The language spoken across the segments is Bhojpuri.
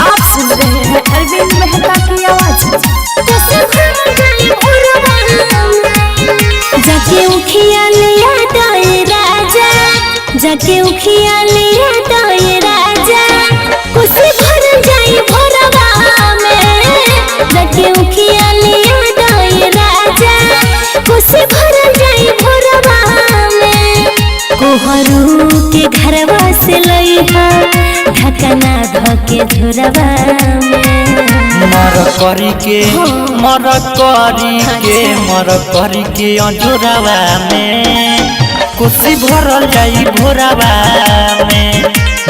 आप सुन रहे हैं अरविंद मेहता की आवाज। जाके उखिया लिया दाए राजा, जाके उखिया लिया दाए राजा, खुशी भर जाई भोरवा में। जाके उखिया लिया दाए राजा, खुशी भर जाई भोरवा में। कोहरू के घरवा से लइहा ढकना धके झुरवा में। मर करी के अंजुरवा में खुशी भरल जाई भोरवा में।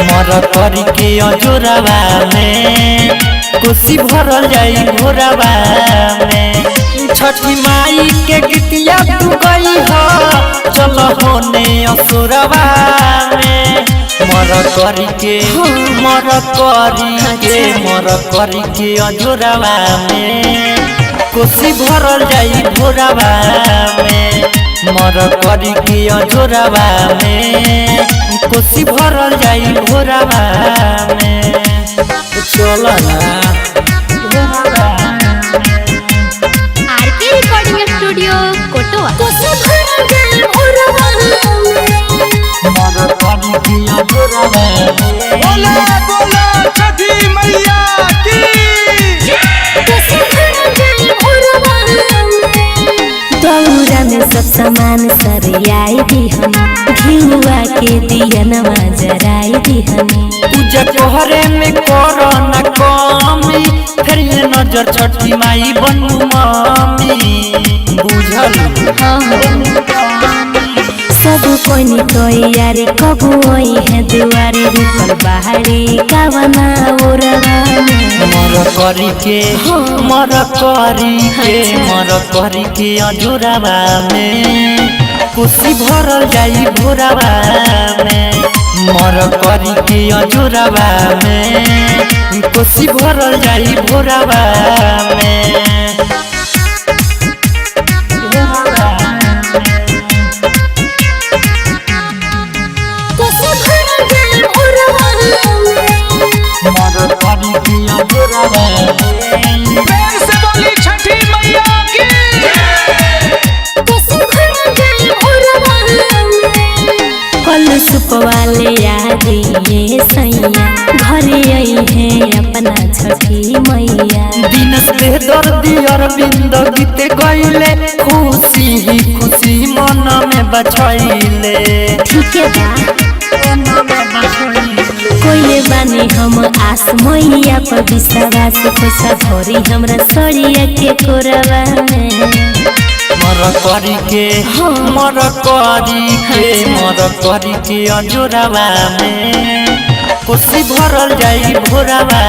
मर करी के अंजुरवा में खुशी भरल जाई भोरवा में। छठी माई के गीतिया तू गई हो चल होने असुरवा में। मर करी के अंजुरवा में खुशी भरल जाई भोरवा में। मर करी के अंजुरवा में खुशी भरल जाई भोरवा में। चल ना आरके रिकॉर्डिंग स्टूडियो कोटवा। खुशी भर जाई भोरवा में। मर करी के अंजुरवा में। बोला बोला छठी मैया की। दौरा में सब सामान सरियाई दिहन, घिउआ के दियनवा जराई दिहन। पूजा तोहरे में करो न कमी, फिर ये नजर छठी माई बनू मामी। बुझल सब कोई तैयारी कबू आई है दुआरे रूपल बाहरी कावना ओरवा में। मर करी के अंजुरवा में खुशी भरल जाई भोरवा में। मर करी के अंजुरवा में खुशी भरल जाई भोरवा में। मर करी के अंजुरवा में। प्यार से बोली छठी मैया की। कल सुपवाले आदिए सैया घरे आई है अपना छठी मैया। दिनस पे दर्दी अरविंद गीत गईले खुशी ही खुशी मन में बछैले। ठीक है बा कोइले बानी हम आस मैया पर विश्वास पैसा भरी हमरा सरिया के कोरवा में। मर करी के अंजुरवा में खुशी भरल जाई भोरवा